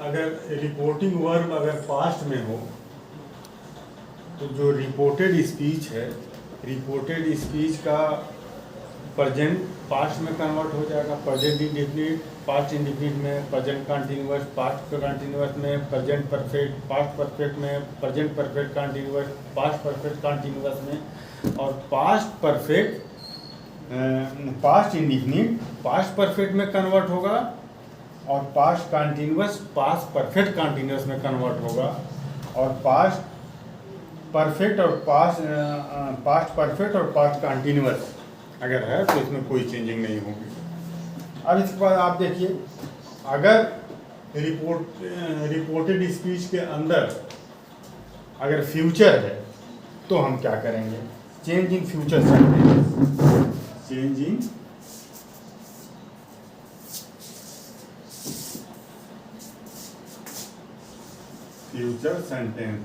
अगर reporting verb अगर past में हो तो जो रिपोर्टेड स्पीच है, रिपोर्टेड स्पीच का प्रेजेंट पास्ट में कन्वर्ट हो जाएगा, प्रेजेंट इंडेफिनिट पास्ट इंडेफिनिट में, प्रेजेंट कंटिन्यूअस पास्ट कंटिन्यूअस में, प्रेजेंट परफेक्ट पास्ट परफेक्ट में, present perfect continuous past perfect continuous में, और past perfect past indefinite past perfect में कन्वर्ट होगा, और past continuous past perfect continuous में कन्वर्ट होगा, और पास्ट परफेक्ट और पास्ट परफेक्ट और पास्ट कंटिन्यूअस अगर है तो इसमें कोई चेंजिंग नहीं होगी। अब इसके बाद आप देखिए, अगर रिपोर्टेड स्पीच के अंदर अगर फ्यूचर है तो हम क्या करेंगे? Change in future sentence, change in future sentence.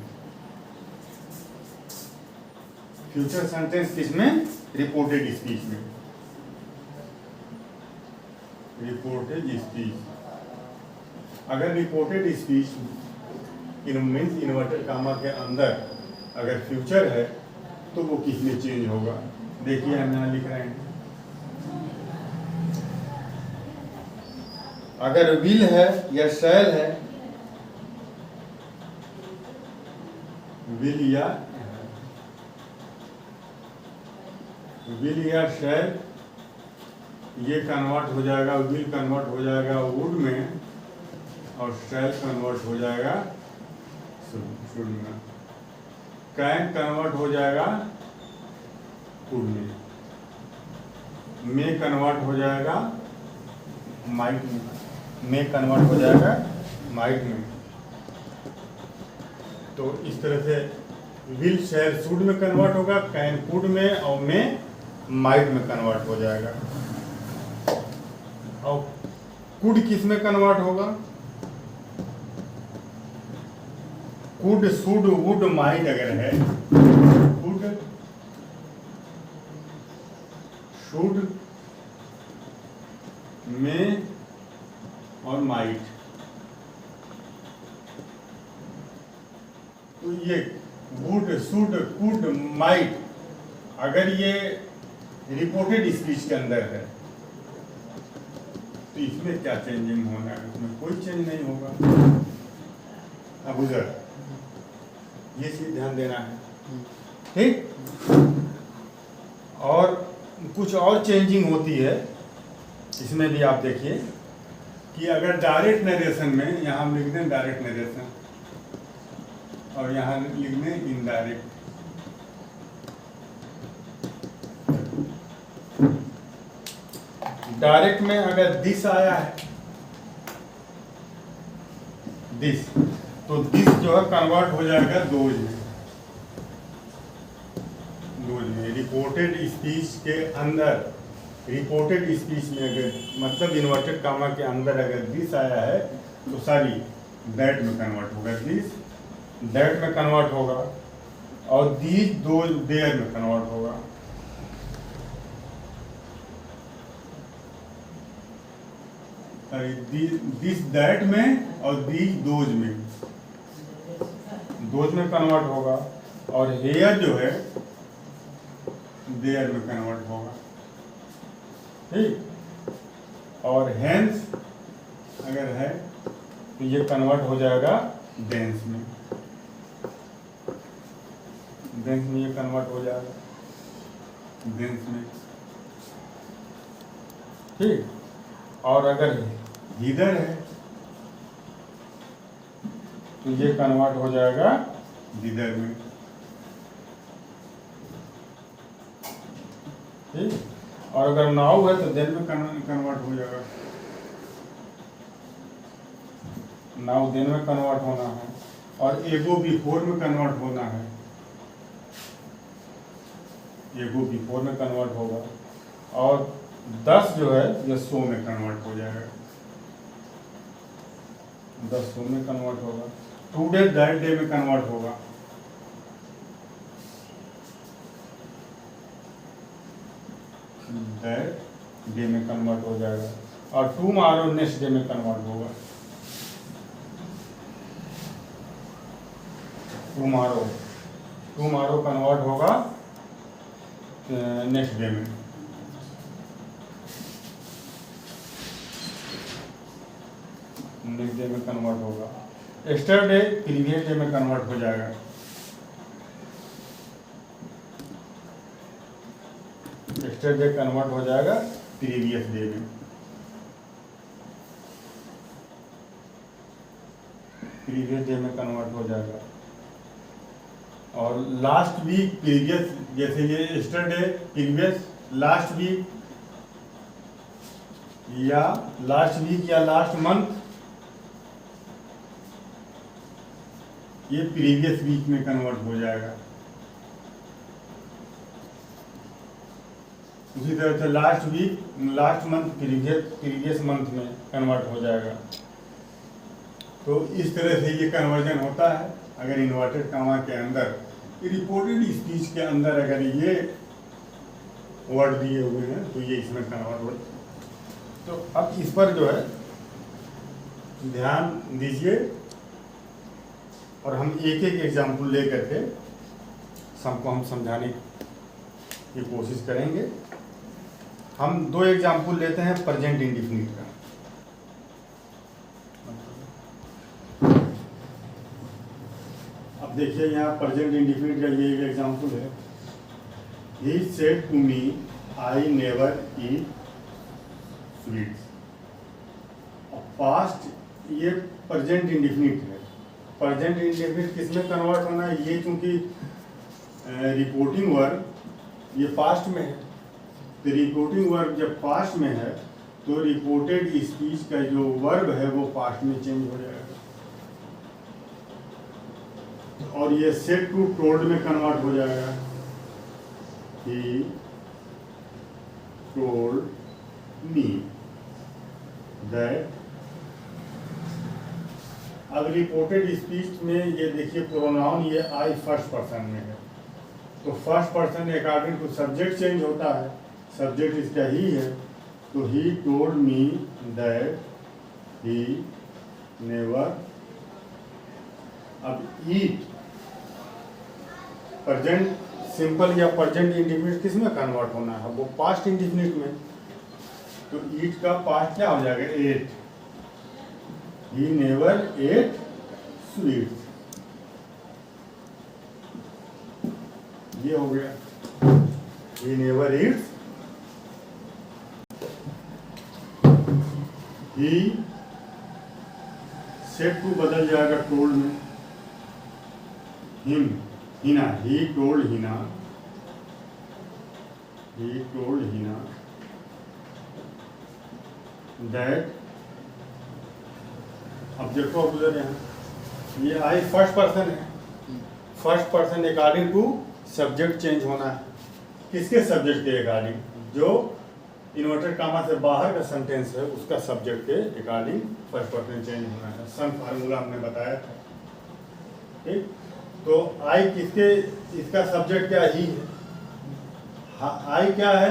Future sentence किसमें? रिपोर्टेड स्पीच में। रिपोर्टेड स्पीच, अगर reported speech means inverted comma के अंदर अगर फ्यूचर है तो वो किस में चेंज होगा? देखिए हम यहाँ लिख रहे हैं, अगर विल है या शैल है, विल या शैल, ये कन्वर्ट हो जाएगा, विल कन्वर्ट हो जाएगा वुड में, और शैल कन्वर्ट हो जाएगा शुड में, कैन कन्वर्ट हो जाएगा कुड में कन्वर्ट हो जाएगा माइट में कन्वर्ट हो जाएगा माइट में। तो इस तरह से विल शैल शुड में कन्वर्ट होगा, कैन कुड में, और में माइट में कन्वर्ट हो जाएगा। और कुड किस में कन्वर्ट होगा? कुड शुड वुड माइट अगर है, कुड शुड में और माइट, तो ये वुड शुड कुड माइट अगर ये रिपोर्टेड स्पीच के अंदर है तो इसमें क्या चेंजिंग होना है? इसमें कोई चेंज नहीं होगा। अब उधर ये चीज ध्यान देना है, ठीक। और कुछ और चेंजिंग होती है इसमें भी, आप देखिए कि अगर डायरेक्ट नरेशन में, यहाँ हम लिख दें डायरेक्ट नरेशन और यहाँ लिख दें इनडायरेक्ट, डायरेक्ट में अगर दिस आया है, दिस, तो दिस जो है कन्वर्ट हो जाएगा दोज में। दोज में रिपोर्टेड स्पीच के अंदर, रिपोर्टेड स्पीच में अगर मतलब इन्वर्टेड कामा के अंदर अगर दिस आया है तो सारी दैट में कन्वर्ट होगा, दिस दैट में कन्वर्ट होगा, और दीज दोज देयर में कन्वर्ट होगा। दिस दैट में और दीज दोज में, दोज में कन्वर्ट होगा, और हेयर जो है देयर में कन्वर्ट होगा, ठीक। और हैंस अगर है तो ये कन्वर्ट हो जाएगा देंस में, देंस में ये कन्वर्ट हो जाएगा देंस में, ठीक। और अगर हिदर है तो ये कन्वर्ट हो जाएगा दिदर में, ठीक। और अगर नाउ है तो देन में कन्वर्ट हो जाएगा, नाउ देन में कन्वर्ट होना है, और एगो बिफोर में कन्वर्ट होना है, एगो बिफोर में कन्वर्ट होगा, और 10 जो है ये 100 में कन्वर्ट हो जाएगा, 10 100 में कन्वर्ट होगा। टुडे दैट डे में कन्वर्ट होगा, दैट डे में कन्वर्ट हो जाएगा, और टुमारो नेक्स्ट डे में कन्वर्ट होगा, टुमारो कन्वर्ट होगा नेक्स्ट डे में। नेक्स्ट डे में कन्वर्ट होगा। यस्टरडे प्रीवियस डे में कन्वर्ट हो जाएगा। यस्टरडे कन्वर्ट हो जाएगा प्रीवियस डे में। प्रीवियस डे में कन्वर्ट हो जाएगा। और लास्ट वीक प्रीवियस, जैसे ये यस्टरडे प्रीवियस लास्ट वीक या लास्ट मंथ, ये प्रीवियस वीक में कन्वर्ट हो जाएगा। उसी तरह से last week last month previous month में कन्वर्ट हो जाएगा। तो इस तरह से ये कन्वर्जन होता है। अगर इन्वर्टेड कॉमा के अंदर रिपोर्टेड स्पीच के अंदर अगर ये वर्ड दिए हुए हैं तो ये इसमें कन्वर्ट हो। तो अब इस पर जो है ध्यान दीजिए और हम एक एक एग्जाम्पल ले करके सबको हम समझाने की कोशिश करेंगे। हम दो एग्जाम्पल लेते हैं प्रेजेंट इंडेफिनिट का। अब देखिए यहाँ प्रेजेंट इंडेफिनिट का ये एक एग्जाम्पल है। ही said to me I never eat sweets. Past ये प्रेजेंट इंडेफिनिट है। प्रेजेंट इंडेफिनिट किसमें कन्वर्ट होना है? ये चूंकि रिपोर्टिंग वर्ब ये पास्ट में है, तो रिपोर्टिंग वर्ब जब पास्ट में है तो रिपोर्टेड स्पीच का जो वर्ब है वो पास्ट में चेंज हो जाएगा। और ये सेड टू टोल्ड में कन्वर्ट हो जाएगा। ही टोल्ड मी दैट। अब रिपोर्टेड स्पीच में ये देखिए प्रोनाउन ये आई फर्स्ट पर्सन में है, तो first person according to subject change होता है। सब्जेक्ट इसका ही है, तो he told me that he never. अब ईट प्रेजेंट सिंपल या प्रेजेंट इंडेफिनिट किस में कन्वर्ट होना है? वो पास्ट इंडेफिनिट में। तो ईट का पास्ट क्या हो जाएगा? Ate. He never ate sweets, ये हो गया। He never eats. He said to बदल जाएगा टोल्ड में। Him Hina, he told Hina. He told Hina that. अब देखो अब उधर यहाँ ये आई फर्स्ट पर्सन है। First person according to subject change होना है। किसके सब्जेक्ट के अकॉर्डिंग? जो इन्वर्टेड कॉमा से बाहर का सेंटेंस है उसका सब्जेक्ट के अकॉर्डिंग फर्स्ट पर्सन चेंज होना है। सन फार्मूला हमने बताया था, ठीक। तो आई किसके, इसका सब्जेक्ट क्या? ही है। आई क्या है?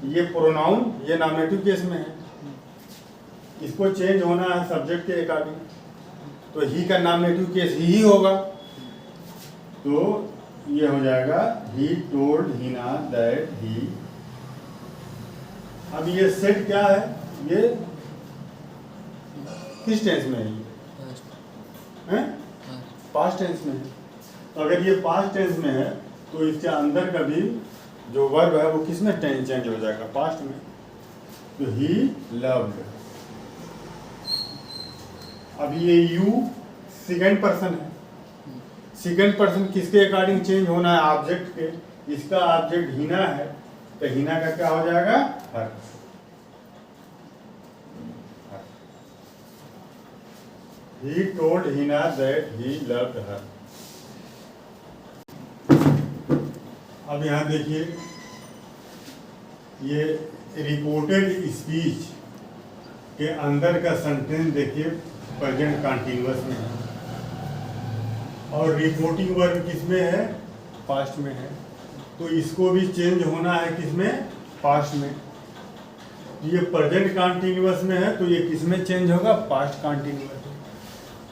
ये प्रोनाउन, ये नॉमिनेटिव केस में है। इसको चेंज होना है सब्जेक्ट के अकॉर्डिंग, तो ही का नॉमिनेटिव केस ही होगा। तो ये हो जाएगा ही टोल्ड हिना दैट ही। अब ये सेड क्या है? ये किस टेंस में है? पास्ट टेंस में है। तो अगर ये पास्ट टेंस में है तो इसके अंदर का भी जो वर्ब है वो किस में चेंज हो जाएगा? पास्ट में। तो ही लव्ड। अब ये यू सेकेंड पर्सन है। सेकेंड पर्सन किसके अकॉर्डिंग चेंज होना है? ऑब्जेक्ट के। इसका ऑब्जेक्ट हिना है, तो हिना का क्या हो जाएगा? हर। He told Hina that he loved her. अब यहाँ देखिए ये रिपोर्टेड स्पीच के अंदर का सेंटेंस देखिए प्रेजेंट कंटिन्यूअस में है और रिपोर्टिंग वर्ब किसमें है? पास्ट में है। तो इसको भी चेंज होना है किसमें? पास्ट में। ये प्रेजेंट कंटिन्यूअस में है तो ये किसमें चेंज होगा? Past continuous.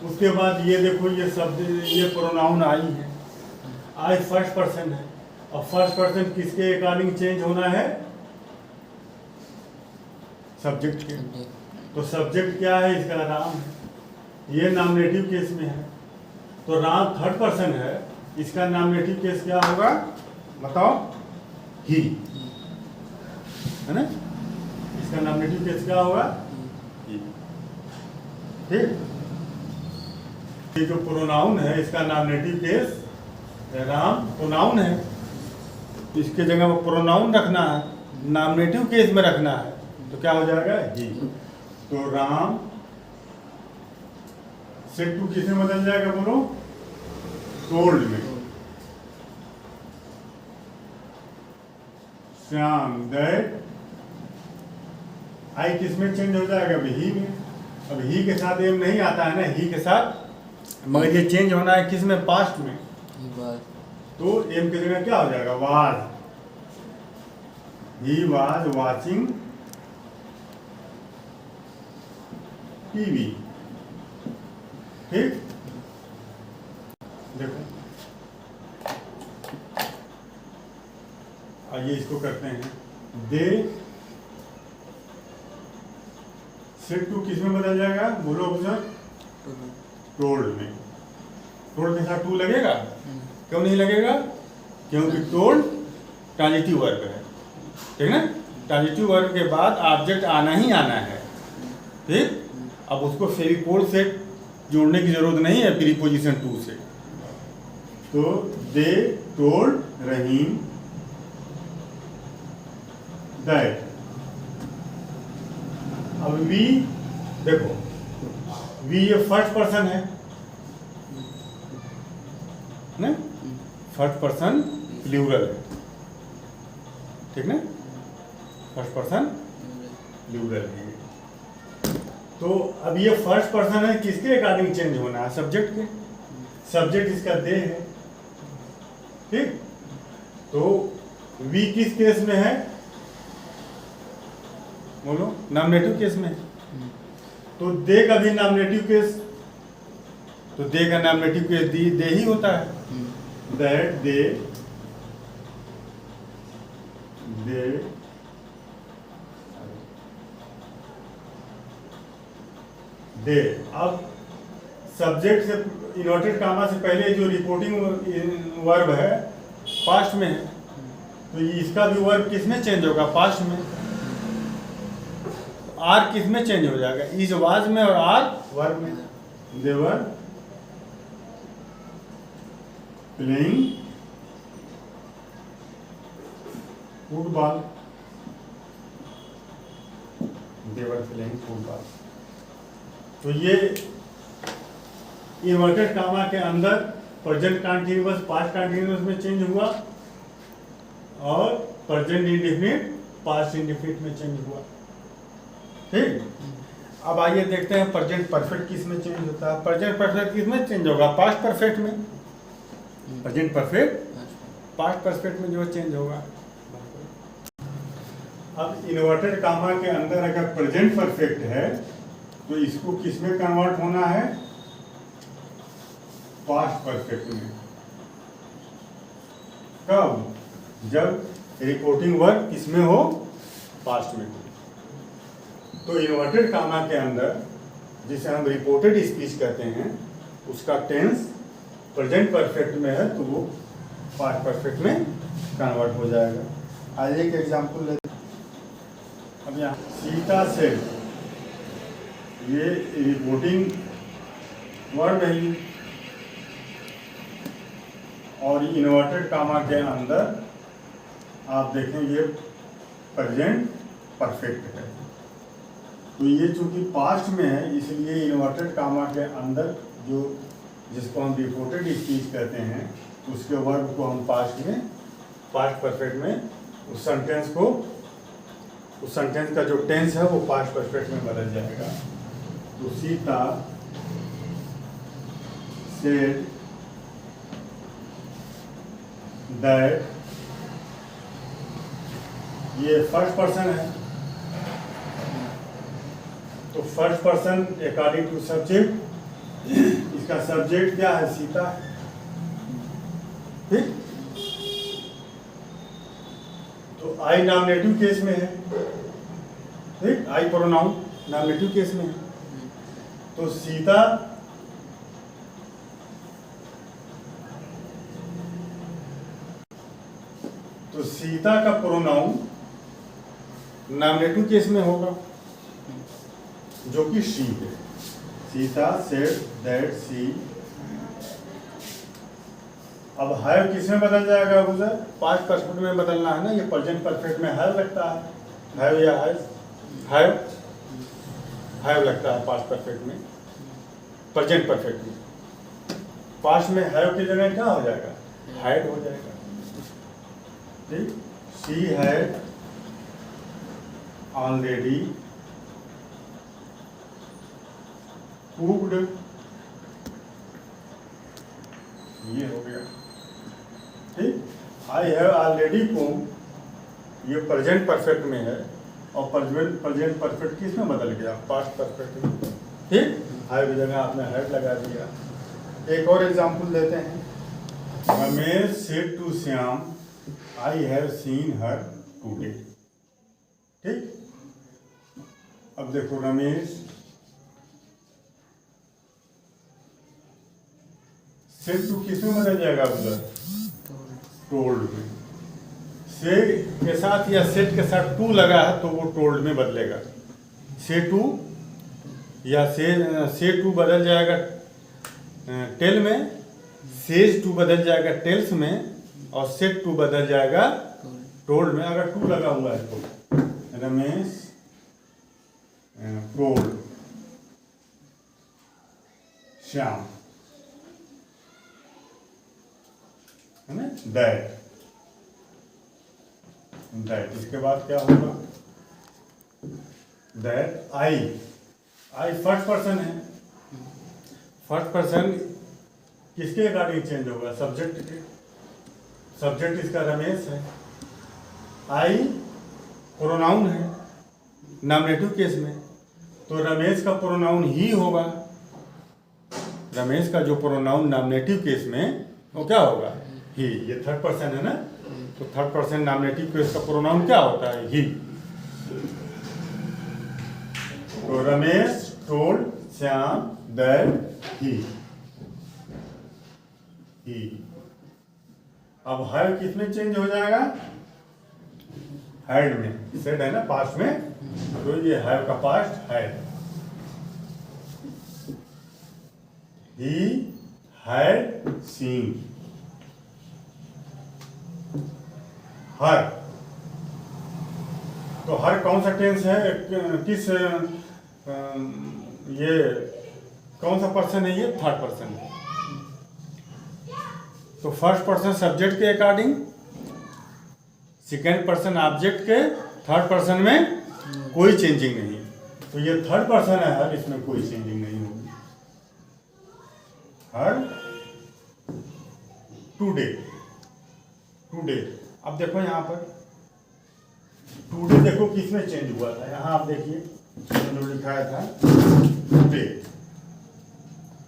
उसके बाद ये देखो ये शब्द ये प्रोनाउन आई है, आई फर्स्ट पर्सन है। अब फर्स्ट पर्सन किसके अकॉर्डिंग चेंज होना है? सब्जेक्ट के। तो सब्जेक्ट क्या है इसका? राम है। ये नॉमिनेटिव केस में है, तो राम थर्ड पर्सन है, इसका नॉमिनेटिव केस क्या होगा बताओ? ही, है ना? इसका नॉमिनेटिव केस क्या होगा? ही। ठीक। ये जो प्रोनाउन है इसका नॉमिनेटिव केस राम प्रोनाउन है, इसके जगह वो प्रोनाउन रखना है, नॉमिनेटिव केस में रखना है, तो क्या हो जाएगा? ही। तो राम से टू किस में बदल जाएगा बोलो? टोल्ड में। श्याम दैट, आई किस में चेंज हो जाएगा? अब ही में। अब ही के साथ एम नहीं आता है ना, ही के साथ, मगर ये चेंज होना है किस में? पास्ट में। तो एम की जगह क्या हो जाएगा? Was. He was watching TV. ठीक। देखो आइए इसको करते हैं। दे से टू किस में बदल जाएगा बोलो ऑप्शन? टोल्ड में। टोल्ड के साथ टू लगेगा? क्यों नहीं लगेगा? क्योंकि टोल्ड ट्रांजिटिव वर्ब है, ठीक ना? ट्रांजिटिव वर्ब के बाद ऑब्जेक्ट आना ही आना है। ठीक। अब उसको फेविकोल से जोड़ने की जरूरत नहीं है प्रीपोजिशन टू से। तो दे टोल्ड रहीम दैट। अब वी देखो, वी ये फर्स्ट पर्सन है ना? फर्स्ट पर्सन प्लूरल है, ठीक ना? फर्स्ट पर्सन प्लूरल है। तो अब ये फर्स्ट पर्सन है, किसके अकॉर्डिंग चेंज होना है? सब्जेक्ट के। सब्जेक्ट इसका दे है, ठीक। तो वी किस केस में है बोलो? नॉमिनेटिव केस में। तो दे का भी नॉमिनेटिव केस, तो दे का नॉमिनेटिव केस दे ही होता है। दैट दे दे। अब सब्जेक्ट से इन्वर्टेड कामा से पहले जो रिपोर्टिंग वर्ब है पास्ट में है, तो इसका भी वर्ब किस में चेंज होगा? पास्ट में। आर किस में चेंज हो जाएगा? इज वाज में और आर वर्ब में। They were playing football. They were playing football. तो ये इन्वर्टेड कामा के अंदर प्रेजेंट कंटीन्यूअस पास्ट कंटीन्यूअस में चेंज हुआ और प्रेजेंट इंडेफिनिट पास्ट इंडेफिनिट में चेंज हुआ। ठीक। अब आइए देखते हैं प्रेजेंट परफेक्ट किस में चेंज होता है? प्रेजेंट परफेक्ट किस में चेंज होगा? पास्ट परफेक्ट में। प्रेजेंट परफेक्ट पास्ट परफेक्ट में जो चेंज होगा। अब इन्वर्टेड कामा के अंदर अगर प्रेजेंट परफेक्ट है तो इसको किस में कन्वर्ट होना है? पास्ट परफेक्ट में। कब? जब रिपोर्टिंग वर्ब किसमें हो? पास्ट में। तो इन्वर्टेड कामा के अंदर जिसे हम रिपोर्टेड स्पीच कहते हैं उसका टेंस प्रेजेंट परफेक्ट में है तो वो पास्ट परफेक्ट में कन्वर्ट हो जाएगा। आज एक एग्जांपल लेते हैं। अब यहाँ सीता से ये रिपोर्टिंग वर्ब है और इन्वर्टेड कामा के अंदर आप देखेंगे प्रेजेंट परफेक्ट है। तो ये चूंकि पास्ट में है इसलिए इन्वर्टेड कामा के अंदर जो जिसको हम रिपोर्टेड स्पीच कहते हैं उसके वर्ब को हम पास्ट में पास्ट परफेक्ट में उस सेंटेंस का जो टेंस है वो पास्ट परफेक्ट में बदल जाएगा। तो सीता सेड दैट, ये फर्स्ट पर्सन है तो first person according to subject इसका सब्जेक्ट क्या है? सीता। ठीक, तो आई नॉमिनेटिव केस में है। ठीक, आई प्रोनाउन नॉमिनेटिव केस में है। तो सीता का प्रोनाउन नॉमिनेटिव केस में होगा, जो कि शी है। Sita said that she. अब हैव किस में बदल जाएगा उधर? पास्ट परफेक्ट में बदलना है ना, ये प्रेजेंट परफेक्ट में हैव लगता है। हैव या हैव लगता है पास्ट परफेक्ट में, प्रेजेंट परफेक्ट में। पास्ट में हैव की जगह क्या हो जाएगा? हैड हो जाएगा। ठीक, शी हैड ऑलरेडी कुक्ड, ये हो गया। ठीक, आई हैव ऑलरेडी कुक्ड, ये प्रेजेंट परफेक्ट में है, और प्रेजेंट परफेक्ट किस में बदल गया? पास्ट परफेक्ट में। ठीक, हैव की जगह आपने हैड लगा दिया। एक और एग्जांपल देते हैं। Ramesh said to Shyam I have seen her today. ठीक, अब देखो रमेश सेड टू किस में बदल जाएगा उधर? टोल्ड में। से के साथ या सेट के साथ टू लगा है तो वो टोल्ड में बदलेगा। से टू या से टू बदल जाएगा टेल में, सेज टू बदल जाएगा टेल्स में, और सेट टू बदल जाएगा टोल्ड में। अगर टू लगा हुआ है तो रमेश टोल्ड श्याम, है ना, दैट। इसके बाद क्या होगा? दैट आई फर्स्ट पर्सन है। फर्स्ट पर्सन किसके अकॉर्डिंग चेंज होगा? सब्जेक्ट के। सब्जेक्ट इसका रमेश है। आई प्रोनाउन है नॉमिनेटिव केस में, तो रमेश का प्रोनाउन ही होगा। रमेश का जो प्रोनाउन नॉमिनेटिव केस में वो क्या होगा? ही। ये थर्ड पर्सन है ना, तो थर्ड पर्सन नॉमिनेटिव केस का प्रोनाउन क्या होता है? ही। तो Ramesh told Shyam that he. अब हैव किस में चेंज हो जाएगा? हैड में। सेड है ना पास्ट में, तो ये हैव का past had. He had seen हर। तो हर कौन सा टेंस है? किस ये कौन सा पर्सन है? ये थर्ड पर्सन है। तो फर्स्ट पर्सन सब्जेक्ट के अकॉर्डिंग, सेकेंड पर्सन ऑब्जेक्ट के, थर्ड पर्सन में कोई चेंजिंग नहीं। तो ये थर्ड पर्सन है हर, इसमें कोई चेंजिंग नहीं होगी। Her today. अब देखो यहाँ पर टुडे, देखो किस में चेंज हुआ था? यहाँ आप देखिए जो लिखाया था टुडे।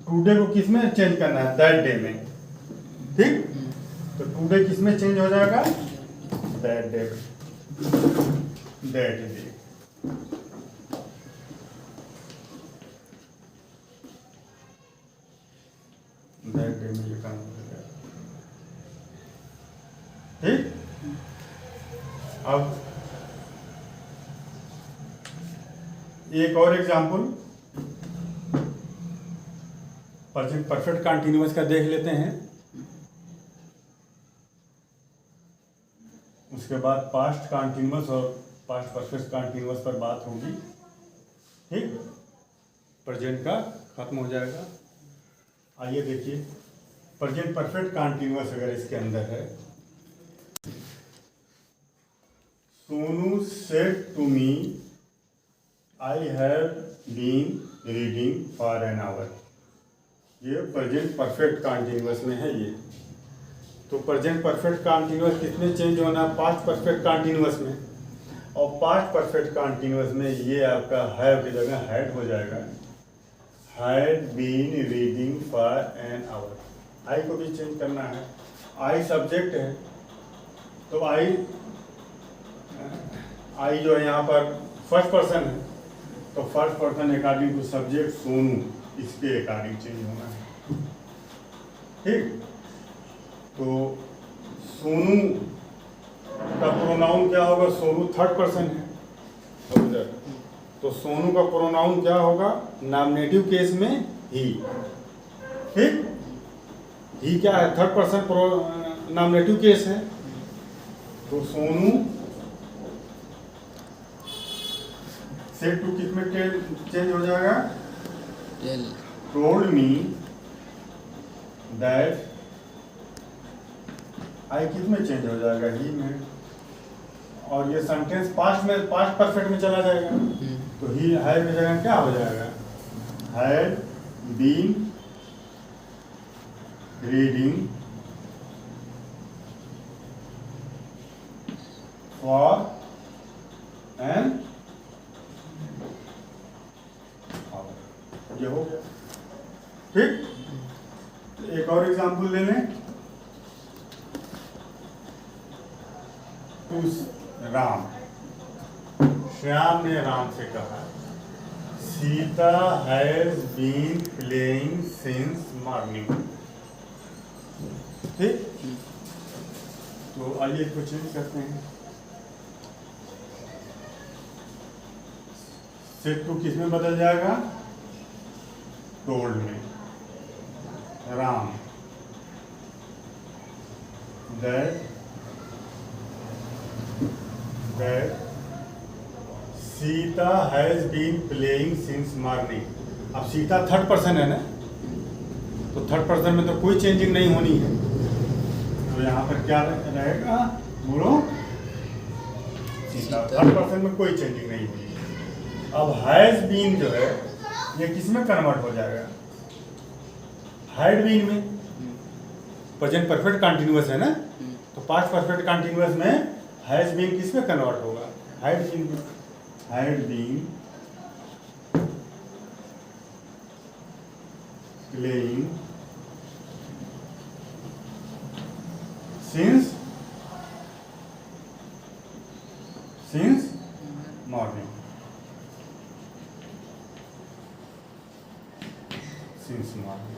टुडे को किस में चेंज करना है? दैट डे में। ठीक, तो टुडे किस में चेंज हो जाएगा? That day. That day. That day में ये काम हो जाएगा। ठीक, अब एक और एग्जांपल प्रेजेंट परफेक्ट कंटीन्यूअस का देख लेते हैं। उसके बाद पास्ट कंटीन्यूअस और पास्ट परफेक्ट कंटीन्यूअस पर बात होगी। ठीक, प्रेजेंट का खत्म हो जाएगा। आइए देखिए, प्रेजेंट परफेक्ट कंटीन्यूअस अगर इसके अंदर है, Sonu said to me I have been reading for an hour. ये प्रेजेंट परफेक्ट कंटीन्यूअस में है ये। तो प्रेजेंट परफेक्ट कंटीन्यूअस किसमें चेंज होना है? पास्ट परफेक्ट कंटीन्यूअस में। और पास्ट परफेक्ट कंटीन्यूअस में ये आपका हैव की जगह हैड हो जाएगा। Had been reading for an hour. I को भी चेंज करना है। आई सब्जेक्ट है, तो आई जो है यहाँ पर फर्स्ट पर्सन है, तो first person according to subject Sonu, इसके अकॉर्डिंग चेंज होना है। ठीक, तो सोनू का प्रोनाउन क्या होगा? सोनू थर्ड पर्सन है, तो सोनू का प्रोनाउन क्या होगा? नॉमिनेटिव केस में ही। ठीक, ही क्या है? थर्ड पर्सन नॉमिनेटिव केस है, तो सोनू सेट टू किस में चेंज हो जाएगा? Told me that. आई किस में चेंज हो जाएगा? ही में। और ये सेंटेंस पास्ट में, पास्ट परफेक्ट में चला जाएगा, तो ही हैड की जगह क्या हो जाएगा? Had been reading for an, ये हो गया। ठीक, एक और एग्जांपल ले लें। राम, श्याम ने राम से कहा, Sita has been playing since morning. ठीक, तो आइए इसको चेंज करते हैं। सेट टू किस में बदल जाएगा? टोल्ड में। Ram that Sita has been playing since morning. अब सीता थर्ड पर्सन है ना, तो थर्ड पर्सन में तो कोई चेंजिंग नहीं होनी है, तो यहाँ पर क्या रहेगा? बोलो, सीता थर्ड पर्सन में कोई चेंजिंग नहीं होनी। अब हैज बीन जो है ये किस में कन्वर्ट हो जाएगा? हैड बीन में। प्रेजेंट परफेक्ट कंटिन्यूअस है ना, तो पास्ट परफेक्ट कंटिन्यूअस में हैज बीन किस में कन्वर्ट होगा? हैड बीन में। Had been playing since morning. Since morning.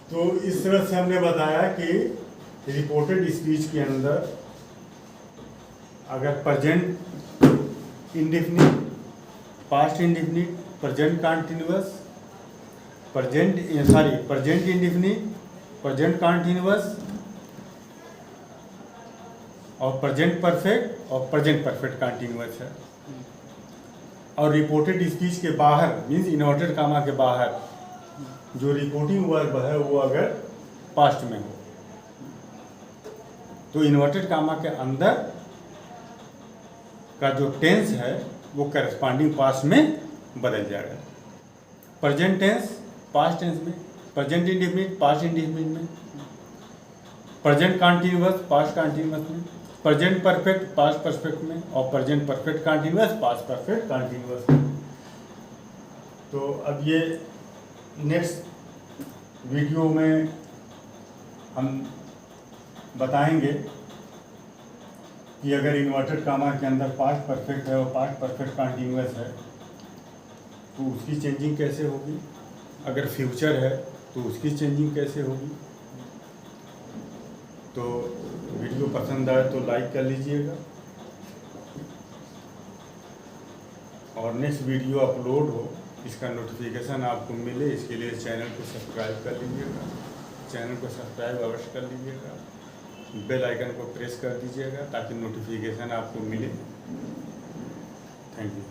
तो इस तरह से हमने बताया कि रिपोर्टेड स्पीच के अंदर अगर present indefinite, past indefinite, present continuous, present indefinite, present continuous और प्रेजेंट परफेक्ट और प्रेजेंट परफेक्ट कंटीन्यूअस है, और रिपोर्टेड स्पीच के बाहर मीन्स इन्वर्टेड कामा के बाहर जो रिपोर्टिंग वर्ब है वो अगर पास्ट में हो, तो इन्वर्टेड कामा के अंदर का जो टेंस है वो करस्पॉन्डिंग पास्ट में बदल जाएगा। प्रेजेंट टेंस पास्ट टेंस में, प्रेजेंट इंडेफिनिट पास्ट इंडेफिनिट में, प्रेजेंट कंटीन्यूअस पास्ट कंटीन्यूअस में, प्रेजेंट परफेक्ट पास्ट परफेक्ट में, और present perfect continuous past perfect continuous में। तो अब ये नेक्स्ट वीडियो में हम बताएंगे कि अगर इन्वर्टेड कामा के अंदर पास्ट परफेक्ट है और पास्ट परफेक्ट कंटीन्यूअस है तो उसकी चेंजिंग कैसे होगी, अगर फ्यूचर है तो उसकी चेंजिंग कैसे होगी। तो वीडियो पसंद आए तो लाइक कर लीजिएगा, और नेक्स्ट वीडियो अपलोड हो इसका नोटिफिकेशन आपको मिले इसके लिए चैनल को सब्सक्राइब कर लीजिएगा। चैनल को सब्सक्राइब अवश्य कर लीजिएगा, बेल आइकन को प्रेस कर दीजिएगा ताकि नोटिफिकेशन आपको मिले। Thank you.